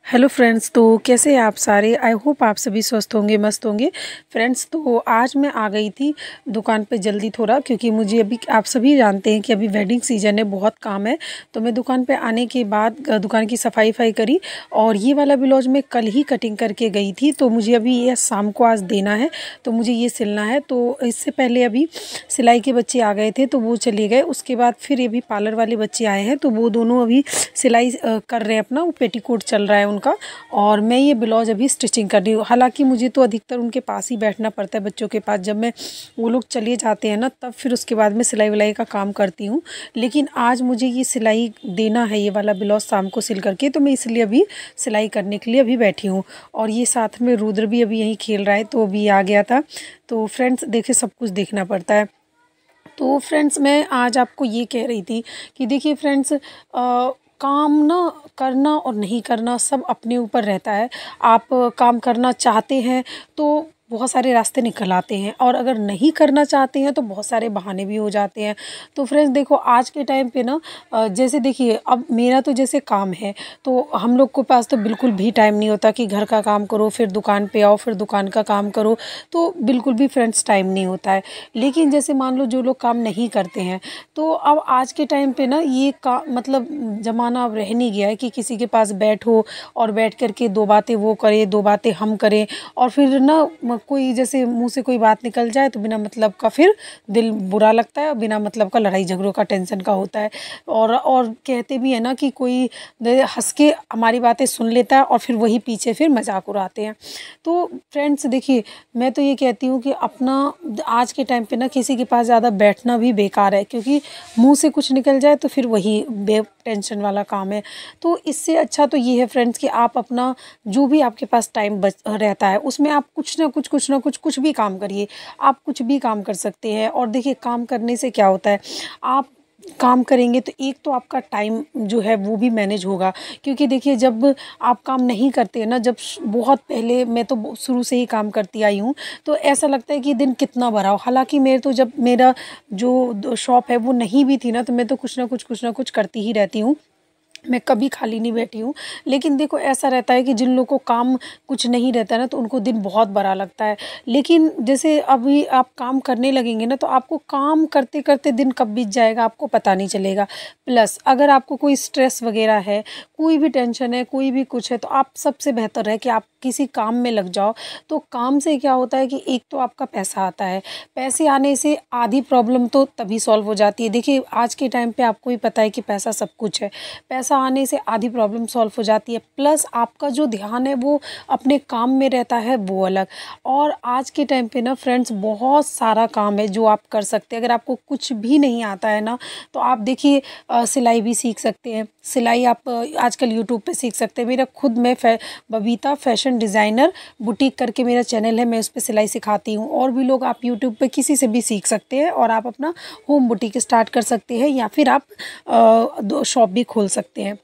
Hello friends, तो कैसे हैं आप सारे। आई होप आप सभी स्वस्थ होंगे, मस्त होंगे। फ्रेंड्स, तो आज मैं आ गई थी दुकान पे जल्दी थोड़ा, क्योंकि मुझे अभी आप सभी जानते हैं कि अभी वेडिंग सीजन है, बहुत काम है। तो मैं दुकान पे आने के बाद दुकान की सफाई करी, और ये वाला ब्लाउज मैं कल ही कटिंग करके गई थी। तो मुझे अभी ये शाम को आज देना है, तो मुझे ये सिलना है। तो इससे पहले अभी सिलाई के बच्चे आ गए थे, तो वो चले गए। उसके बाद फिर अभी पार्लर वाले बच्चे आए हैं, तो वो दोनों अभी सिलाई कर रहे हैं अपना, वो पेटीकोट चल रहा है उनका, और मैं ये ब्लाउज अभी स्टिचिंग कर रही हूँ। हालांकि मुझे तो अधिकतर उनके पास ही बैठना पड़ता है, बच्चों के पास। जब मैं वो लोग चले जाते हैं ना, तब फिर उसके बाद मैं सिलाई विलाई का काम करती हूँ। लेकिन आज मुझे ये सिलाई देना है, ये वाला ब्लाउज शाम को सिल करके, तो मैं इसलिए अभी सिलाई करने के लिए अभी बैठी हूँ। और ये साथ में रुद्र भी अभी यहीं खेल रहा है, तो अभी आ गया था। तो फ्रेंड्स देखिए, सब कुछ देखना पड़ता है। तो फ्रेंड्स, मैं आज आपको ये कह रही थी कि देखिए फ्रेंड्स, काम ना करना और नहीं करना सब अपने ऊपर रहता है। आप काम करना चाहते हैं तो बहुत सारे रास्ते निकल आते हैं, और अगर नहीं करना चाहते हैं तो बहुत सारे बहाने भी हो जाते हैं। तो फ्रेंड्स देखो, आज के टाइम पे ना जैसे देखिए, अब मेरा तो जैसे काम है, तो हम लोग के पास तो बिल्कुल भी टाइम नहीं होता कि घर का काम करो, फिर दुकान पे आओ, फिर दुकान का काम करो। तो बिल्कुल भी फ्रेंड्स टाइम नहीं होता है। लेकिन जैसे मान लो जो लोग काम नहीं करते हैं, तो अब आज के टाइम पे ना ये का मतलब ज़माना अब रह नहीं गया है कि किसी के पास बैठो और बैठ कर के दो बातें वो करे, दो बातें हम करें। और फिर ना कोई जैसे मुंह से कोई बात निकल जाए तो बिना मतलब का फिर दिल बुरा लगता है, और बिना मतलब का लड़ाई झगड़ों का टेंशन का होता है। और कहते भी है ना कि कोई हंस के हमारी बातें सुन लेता है, और फिर वही पीछे फिर मजाक उड़ाते हैं। तो फ्रेंड्स देखिए, मैं तो ये कहती हूँ कि अपना आज के टाइम पे ना किसी के पास ज़्यादा बैठना भी बेकार है, क्योंकि मुंह से कुछ निकल जाए तो फिर वही बे टेंशन वाला काम है। तो इससे अच्छा तो ये है फ्रेंड्स कि आप अपना जो भी आपके पास टाइम बच रहता है, उसमें आप कुछ ना कुछ भी काम करिए। आप कुछ भी काम कर सकते हैं। और देखिए, काम करने से क्या होता है, आप काम करेंगे तो एक तो आपका टाइम जो है वो भी मैनेज होगा। क्योंकि देखिए, जब आप काम नहीं करते हैं ना, जब बहुत पहले मैं तो शुरू से ही काम करती आई हूँ, तो ऐसा लगता है कि दिन कितना भरा हो। हालांकि मेरे तो जब मेरा जो शॉप है वो नहीं भी थी ना, तो मैं तो कुछ ना कुछ करती ही रहती हूँ। मैं कभी खाली नहीं बैठी हूँ। लेकिन देखो, ऐसा रहता है कि जिन लोगों को काम कुछ नहीं रहता है ना, तो उनको दिन बहुत बड़ा लगता है। लेकिन जैसे अभी आप काम करने लगेंगे ना, तो आपको काम करते करते दिन कब बीत जाएगा आपको पता नहीं चलेगा। प्लस अगर आपको कोई स्ट्रेस वगैरह है, कोई भी टेंशन है, कोई भी कुछ है, तो आप सबसे बेहतर है कि आप किसी काम में लग जाओ। तो काम से क्या होता है कि एक तो आपका पैसा आता है। पैसे आने से आधी प्रॉब्लम तो तभी सॉल्व हो जाती है। देखिए, आज के टाइम पे आपको ही पता है कि पैसा सब कुछ है। पैसा आने से आधी प्रॉब्लम सॉल्व हो जाती है। प्लस आपका जो ध्यान है वो अपने काम में रहता है, वो अलग। और आज के टाइम पे ना फ्रेंड्स, बहुत सारा काम है जो आप कर सकते हैं। अगर आपको कुछ भी नहीं आता है ना, तो आप देखिए, सिलाई भी सीख सकते हैं। सिलाई आप आजकल यूट्यूब पे सीख सकते हैं। मेरा खुद मैं बबीता फैशन डिज़ाइनर बुटीक करके मेरा चैनल है, मैं उस पर सिलाई सिखाती हूँ। और भी लोग, आप यूट्यूब पे किसी से भी सीख सकते हैं, और आप अपना होम बुटीक स्टार्ट कर सकते हैं, या फिर आप शॉप भी खोल सकते हैं।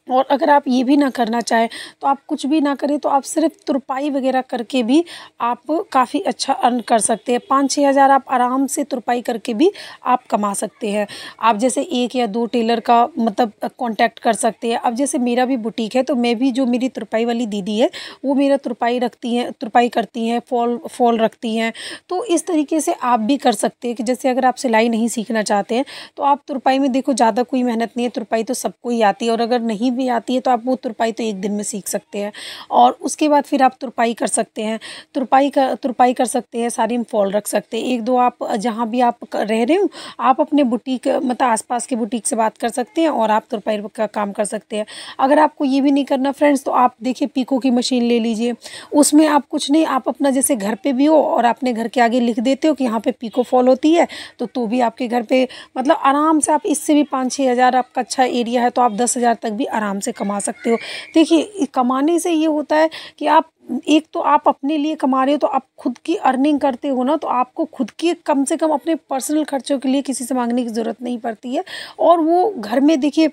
और अगर आप ये भी ना करना चाहें, तो आप कुछ भी ना करें, तो आप सिर्फ तुरपाई वगैरह करके भी आप काफ़ी अच्छा अर्न कर सकते हैं। 5-6 हज़ार आप आराम से तुरपाई करके भी आप कमा सकते हैं। आप जैसे 1 या 2 टेलर का मतलब कांटेक्ट कर सकते हैं। अब जैसे मेरा भी बुटीक है, तो मैं भी, जो मेरी तुरपाई वाली दीदी है, वो मेरा तुरपाई रखती हैं, तुरपाई करती हैं, फॉल रखती हैं। तो इस तरीके से आप भी कर सकते हैं कि जैसे अगर आप सिलाई नहीं सीखना चाहते हैं, तो आप तुरपाई में देखो, ज़्यादा कोई मेहनत नहीं है, तुरपाई तो सबको ही आती है। और अगर नहीं भी आती है, तो आप वो तुरपाई तो एक दिन में सीख सकते हैं। और उसके बाद फिर आप तुरपाई कर सकते हैं। तुरपाई कर सकते हैं, साड़ी में फॉल रख सकते हैं। 1-2 आप जहाँ भी आप रह रहे हो, आप अपने बुटीक मतलब आसपास के बुटीक से बात कर सकते हैं, और आप तुरपाई का काम कर सकते हैं। अगर आपको ये भी नहीं करना फ्रेंड्स, तो आप देखिए, पीको की मशीन ले लीजिए। उसमें आप कुछ नहीं, आप अपना जैसे घर पे भी हो, और अपने घर के आगे लिख देते हो कि यहाँ पे पीको फॉल होती है, तो भी आपके घर पे मतलब आराम से आप इससे भी 5-6 हज़ार, आपका अच्छा एरिया है तो आप 10 हज़ार तक भी आराम से कमा सकते हो। देखिए, कमाने से ये होता है कि आप, एक तो आप अपने लिए कमा रहे हो, तो आप खुद की अर्निंग करते हो ना, तो आपको खुद की कम से कम अपने पर्सनल खर्चों के लिए किसी से मांगने की ज़रूरत नहीं पड़ती है। और वो घर में देखिए,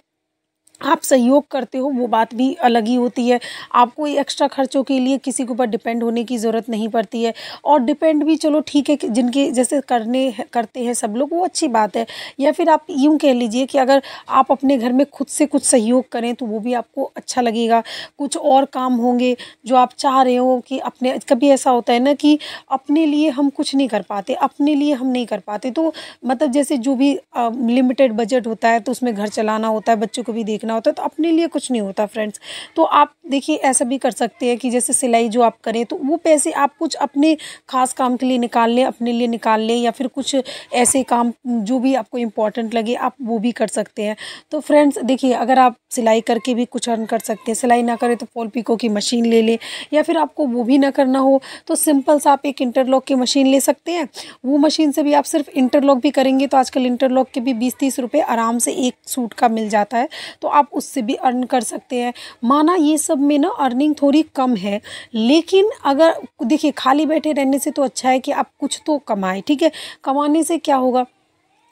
आप सहयोग करते हो वो बात भी अलग ही होती है। आपको कोई एक्स्ट्रा खर्चों के लिए किसी के ऊपर डिपेंड होने की ज़रूरत नहीं पड़ती है। और डिपेंड भी चलो ठीक है कि जिनके जैसे करते हैं सब लोग वो अच्छी बात है। या फिर आप यूँ कह लीजिए कि अगर आप अपने घर में खुद से कुछ सहयोग करें तो वो भी आपको अच्छा लगेगा। कुछ और काम होंगे जो आप चाह रहे हो कि अपने, कभी ऐसा होता है ना कि अपने लिए हम कुछ नहीं कर पाते, अपने लिए हम नहीं कर पाते, तो मतलब जैसे जो भी लिमिटेड बजट होता है तो उसमें घर चलाना होता है, बच्चों को भी देखना होता है, तो अपने लिए कुछ नहीं होता फ्रेंड्स। तो आप देखिए ऐसा भी कर सकते हैं कि जैसे सिलाई जो आप करें तो वो पैसे आप कुछ अपने खास काम के लिए निकाल लें, अपने लिए निकाल लें, या फिर कुछ ऐसे काम जो भी आपको इम्पोर्टेंट लगे आप वो भी कर सकते हैं। तो फ्रेंड्स देखिए, अगर आप सिलाई करके भी कुछ अर्न कर सकते हैं, सिलाई ना करें तो फॉल पिको की मशीन ले लें, या फिर आपको वो भी ना करना हो तो सिंपल सा आप एक इंटरलॉक की मशीन ले सकते हैं। वो मशीन से भी आप सिर्फ इंटरलॉक भी करेंगे तो आजकल इंटरलॉक के भी 20-30 रुपए आराम से एक सूट का मिल जाता है, तो आप उससे भी अर्न कर सकते हैं। माना ये सब में ना अर्निंग थोड़ी कम है, लेकिन अगर देखिए खाली बैठे रहने से तो अच्छा है कि आप कुछ तो कमाएं, ठीक है। कमाने से क्या होगा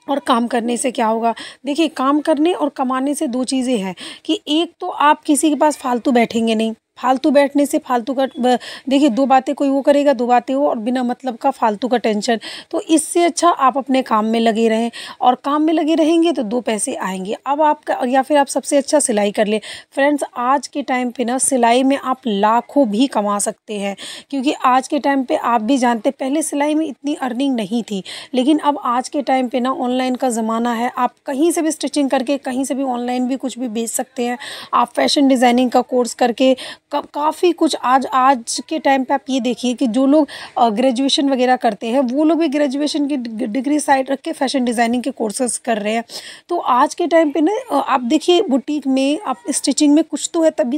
और काम करने से क्या होगा? देखिए, काम करने और कमाने से दो चीज़ें हैं कि एक तो आप किसी के पास फालतू बैठेंगे नहीं। फालतू बैठने से फालतू का देखिए, दो बातें कोई वो करेगा, दो बातें वो, और बिना मतलब का फालतू का टेंशन। तो इससे अच्छा आप अपने काम में लगे रहें, और काम में लगे रहेंगे तो दो पैसे आएंगे। अब आपका, या फिर आप सबसे अच्छा सिलाई कर ले। फ्रेंड्स आज के टाइम पे ना सिलाई में आप लाखों भी कमा सकते हैं, क्योंकि आज के टाइम पे आप भी जानते, पहले सिलाई में इतनी अर्निंग नहीं थी, लेकिन अब आज के टाइम पे ना ऑनलाइन का ज़माना है। आप कहीं से भी स्टिचिंग करके, कहीं से भी ऑनलाइन भी कुछ भी बेच सकते हैं। आप फैशन डिज़ाइनिंग का कोर्स करके काफ़ी कुछ, आज के टाइम पे आप ये देखिए कि जो लोग ग्रेजुएशन वगैरह करते हैं वो लोग भी ग्रेजुएशन की डिग्री साइड रख के फैशन डिज़ाइनिंग के कोर्सेज कर रहे हैं। तो आज के टाइम पे ना आप देखिए बुटीक में, आप स्टिचिंग में कुछ तो है, तभी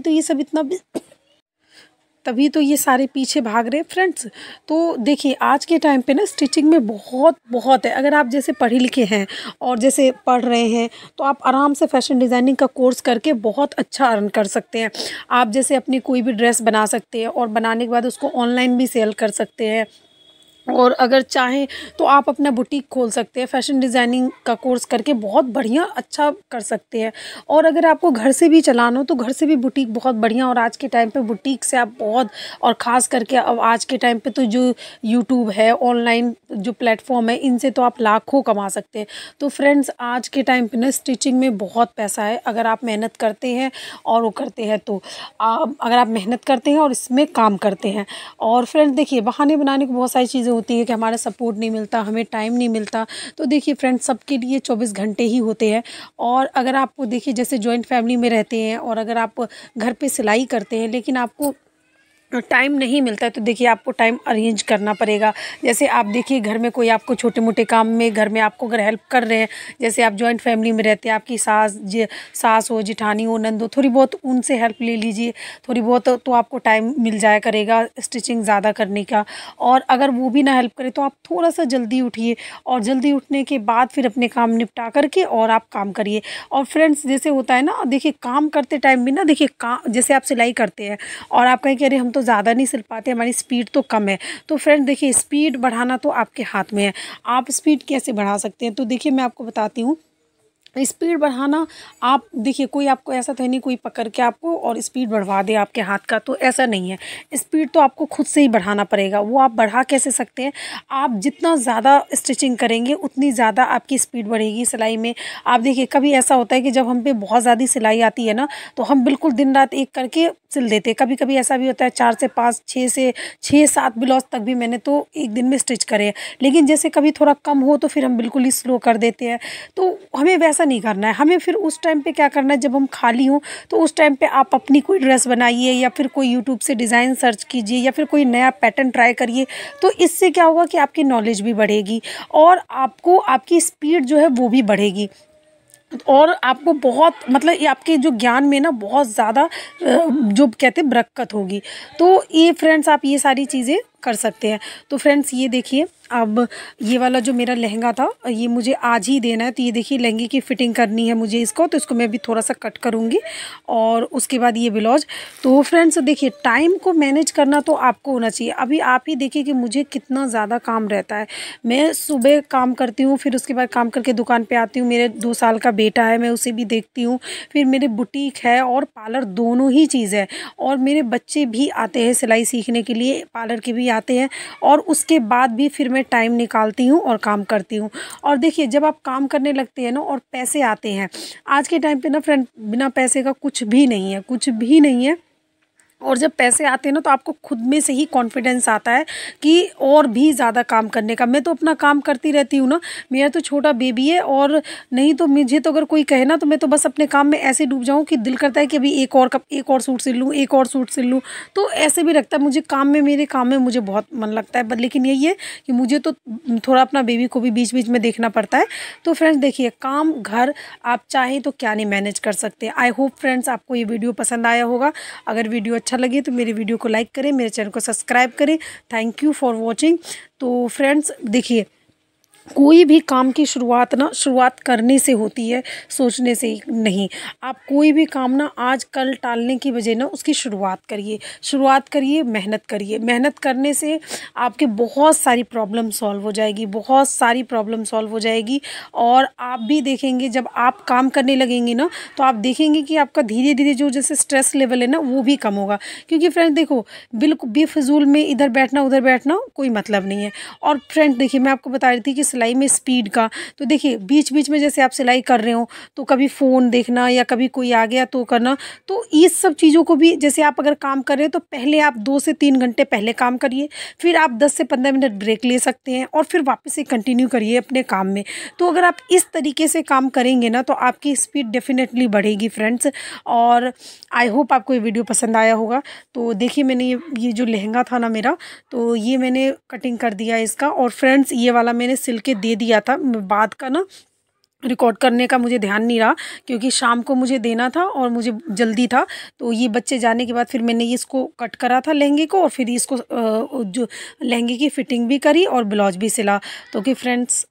तो ये सारे पीछे भाग रहे हैं फ्रेंड्स। तो देखिए आज के टाइम पे ना स्टिचिंग में बहुत बहुत है। अगर आप जैसे पढ़े लिखे हैं और जैसे पढ़ रहे हैं तो आप आराम से फैशन डिज़ाइनिंग का कोर्स करके बहुत अच्छा अर्न कर सकते हैं। आप जैसे अपनी कोई भी ड्रेस बना सकते हैं और बनाने के बाद उसको ऑनलाइन भी सेल कर सकते हैं, और अगर चाहें तो आप अपना बुटीक खोल सकते हैं। फैशन डिज़ाइनिंग का कोर्स करके बहुत बढ़िया अच्छा कर सकते हैं। और अगर आपको घर से भी चलाना हो तो घर से भी बुटीक बहुत बढ़िया। और आज के टाइम पे बुटीक से आप बहुत, और ख़ास करके अब आज के टाइम पे तो जो यूट्यूब है, ऑनलाइन जो प्लेटफॉर्म है, इनसे तो आप लाखों कमा सकते हैं। तो फ्रेंड्स आज के टाइम पे ना स्टिचिंग में बहुत पैसा है, अगर आप मेहनत करते हैं और वो करते हैं तो अगर आप मेहनत करते हैं और इसमें काम करते हैं। और फ्रेंड्स देखिए, बहाने बनाने को बहुत सारी चीज़ें होती है कि हमारा सपोर्ट नहीं मिलता, हमें टाइम नहीं मिलता। तो देखिए फ्रेंड्स, सबके लिए 24 घंटे ही होते हैं। और अगर आपको देखिए जैसे जॉइंट फैमिली में रहते हैं और अगर आप घर पे सिलाई करते हैं लेकिन आपको टाइम नहीं मिलता है, तो देखिए आपको टाइम अरेंज करना पड़ेगा। जैसे आप देखिए घर में कोई आपको छोटे मोटे काम में घर में आपको अगर हेल्प कर रहे हैं, जैसे आप जॉइंट फैमिली में रहते हैं, आपकी सास हो, जिठानी हो, नंद हो, थोड़ी बहुत उनसे हेल्प ले लीजिए, थोड़ी बहुत, तो आपको टाइम मिल जाया करेगा स्टिचिंग ज़्यादा करने का। और अगर वो भी ना हेल्प करे तो आप थोड़ा सा जल्दी उठिए, और जल्दी उठने के बाद फिर अपने काम निपटा करके और आप काम करिए। और फ्रेंड्स जैसे होता है ना, देखिए काम करते टाइम भी ना, देखिए काम जैसे आप सिलाई करते हैं और आप कहीं कह रहे हम तो ज़्यादा नहीं सिल पाते, हमारी स्पीड तो कम है। तो फ्रेंड देखिए, स्पीड बढ़ाना तो आपके हाथ में है। आप स्पीड कैसे बढ़ा सकते हैं, तो देखिए मैं आपको बताती हूँ। स्पीड बढ़ाना, आप देखिए कोई आपको ऐसा तो नहीं कोई पकड़ के आपको और स्पीड बढ़वा दे आपके हाथ का, तो ऐसा नहीं है। स्पीड तो आपको खुद से ही बढ़ाना पड़ेगा। वो आप बढ़ा कैसे सकते हैं, आप जितना ज़्यादा स्टिचिंग करेंगे उतनी ज़्यादा आपकी स्पीड बढ़ेगी सिलाई में। आप देखिए कभी ऐसा होता है कि जब हम पे बहुत ज़्यादा सिलाई आती है ना, तो हम बिल्कुल दिन रात एक करके सिल देते हैं। कभी कभी ऐसा भी होता है 4 से 5, 6 से 6-7 ब्लाउज तक भी मैंने तो एक दिन में स्टिच करे हैं। लेकिन जैसे कभी थोड़ा कम हो तो फिर हम बिल्कुल ही स्लो कर देते हैं। तो हमें वैसा नहीं करना है। हमें फिर उस टाइम पे क्या करना है, जब हम खाली हों तो उस टाइम पे आप अपनी कोई ड्रेस बनाइए, या फिर कोई यूट्यूब से डिज़ाइन सर्च कीजिए, या फिर कोई नया पैटर्न ट्राई करिए। तो इससे क्या होगा कि आपकी नॉलेज भी बढ़ेगी और आपको आपकी स्पीड जो है वो भी बढ़ेगी, और आपको बहुत मतलब ये आपके जो ज्ञान में ना बहुत ज़्यादा जो कहते हैं बरकत होगी। तो ये फ्रेंड्स आप ये सारी चीज़ें कर सकते हैं। तो फ्रेंड्स ये देखिए, अब ये वाला जो मेरा लहंगा था ये मुझे आज ही देना है। तो ये देखिए लहंगे की फ़िटिंग करनी है मुझे इसको, तो इसको मैं भी थोड़ा सा कट करूँगी और उसके बाद ये ब्लाउज। तो फ्रेंड्स देखिए, टाइम को मैनेज करना तो आपको होना चाहिए। अभी आप ही देखिए कि मुझे कितना ज़्यादा काम रहता है। मैं सुबह काम करती हूँ, फिर उसके बाद काम करके दुकान पे आती हूँ। मेरे 2 साल का बेटा है, मैं उसे भी देखती हूँ। फिर मेरे बुटीक है और पार्लर, दोनों ही चीज़ है। और मेरे बच्चे भी आते हैं सिलाई सीखने के लिए, पार्लर के भी आते हैं। और उसके बाद भी फिर मैं टाइम निकालती हूँ और काम करती हूँ। और देखिए, जब आप काम करने लगते हैं ना और पैसे आते हैं, आज के टाइम पे ना फ्रेंड, बिना पैसे का कुछ भी नहीं है, कुछ भी नहीं है। और जब पैसे आते हैं ना तो आपको खुद में से ही कॉन्फिडेंस आता है कि और भी ज़्यादा काम करने का। मैं तो अपना काम करती रहती हूँ ना, मेरा तो छोटा बेबी है। और नहीं तो मुझे तो अगर कोई कहे ना, तो मैं तो बस अपने काम में ऐसे डूब जाऊँ कि दिल करता है कि अभी एक और सूट सिल लूँ, एक और सूट सिल लूँ। तो ऐसे भी लगता है मुझे काम में, मेरे काम में मुझे बहुत मन लगता है। बट लेकिन यही है कि मुझे तो थोड़ा अपना बेबी को भी बीच बीच में देखना पड़ता है। तो फ्रेंड्स देखिए, काम घर आप चाहें तो क्या नहीं मैनेज कर सकते। आई होप फ्रेंड्स आपको ये वीडियो पसंद आया होगा। अगर वीडियो अच्छा लगे तो मेरे वीडियो को लाइक करें, मेरे चैनल को सब्सक्राइब करें। Thank you for watching. तो फ्रेंड्स देखिए, कोई भी काम की शुरुआत ना शुरुआत करने से होती है, सोचने से नहीं। आप कोई भी काम ना आज कल टालने की बजाय ना उसकी शुरुआत करिए, शुरुआत करिए, मेहनत करिए। मेहनत करने से आपके बहुत सारी प्रॉब्लम सॉल्व हो जाएगी, बहुत सारी प्रॉब्लम सॉल्व हो जाएगी। और आप भी देखेंगे, जब आप काम करने लगेंगे ना, तो आप देखेंगे कि आपका धीरे धीरे जो जैसे स्ट्रेस लेवल है ना वो भी कम होगा। क्योंकि फ्रेंड देखो, बिल्कुल बेफिजूल में इधर बैठना उधर बैठना कोई मतलब नहीं है। और फ्रेंड देखिए, मैं आपको बता रही थी कि सिलाई में स्पीड का, तो देखिए बीच बीच में जैसे आप सिलाई कर रहे हो तो कभी फ़ोन देखना या कभी कोई आ गया तो करना। तो इस सब चीज़ों को भी, जैसे आप अगर काम कर रहे हो तो पहले आप 2 से 3 घंटे पहले काम करिए, फिर आप 10 से 15 मिनट ब्रेक ले सकते हैं और फिर वापस से कंटिन्यू करिए अपने काम में। तो अगर आप इस तरीके से काम करेंगे ना तो आपकी स्पीड डेफिनेटली बढ़ेगी फ्रेंड्स। और आई होप आपको ये वीडियो पसंद आया होगा। तो देखिए, मैंने ये जो लहंगा था ना मेरा, तो ये मैंने कटिंग कर दिया इसका। और फ्रेंड्स ये वाला मैंने सिल के दे दिया था। बाद का ना रिकॉर्ड करने का मुझे ध्यान नहीं रहा, क्योंकि शाम को मुझे देना था और मुझे जल्दी था। तो ये बच्चे जाने के बाद फिर मैंने ये इसको कट करा था लहंगे को, और फिर इसको जो लहंगे की फ़िटिंग भी करी और ब्लाउज भी सिला। तो कि फ्रेंड्स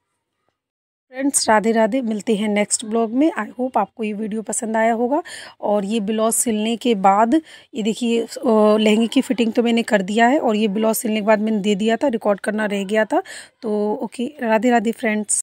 राधे राधे, मिलते हैं नेक्स्ट ब्लॉग में। आई होप आपको ये वीडियो पसंद आया होगा। और ये ब्लाउज सिलने के बाद ये देखिए, लहंगे की फ़िटिंग तो मैंने कर दिया है और ये ब्लाउज सिलने के बाद मैंने दे दिया था, रिकॉर्ड करना रह गया था। तो ओके, राधे राधे फ्रेंड्स।